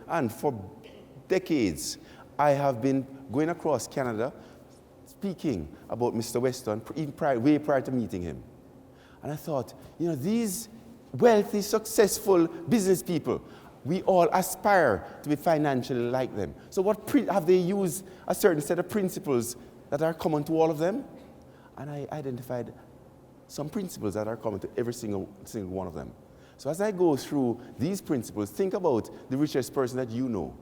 And for decades, I have been going across Canada speaking about Mr. Weston, even way prior to meeting him. And I thought, these wealthy, successful business people, we all aspire to be financially like them. So have they used a certain set of principles that are common to all of them? And I identified some principles that are common to every single one of them. So as I go through these principles, think about the richest person that you know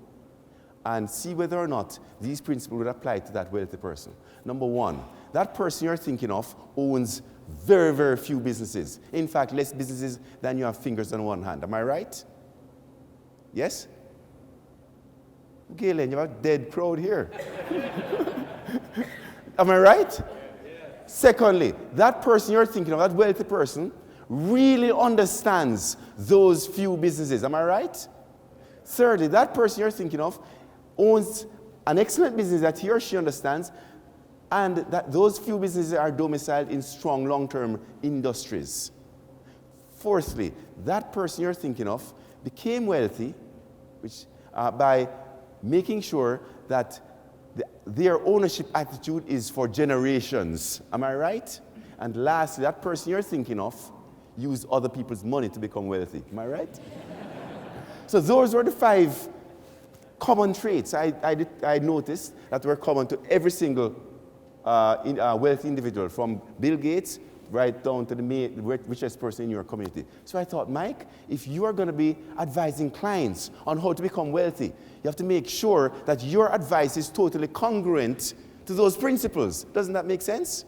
and see whether or not these principles would apply to that wealthy person. Number one, that person you're thinking of owns very, very few businesses. In fact, less businesses than you have fingers on one hand. Am I right? Yes? Galen, you have a dead crowd here. Am I right? Secondly, that person you're thinking of, that wealthy person, really understands those few businesses. Am I right? Thirdly, that person you're thinking of owns an excellent business that he or she understands, and that those few businesses are domiciled in strong long-term industries. Fourthly, that person you're thinking of became wealthy by making sure that their ownership attitude is for generations. Am I right? And lastly, that person you're thinking of used other people's money to become wealthy. Am I right? So those were the 5 common traits I noticed that were common to every single wealthy individual, from Bill Gates right down to the richest person in your community. So I thought, Mike, if you are going to be advising clients on how to become wealthy, you have to make sure that your advice is totally congruent to those principles. Doesn't that make sense?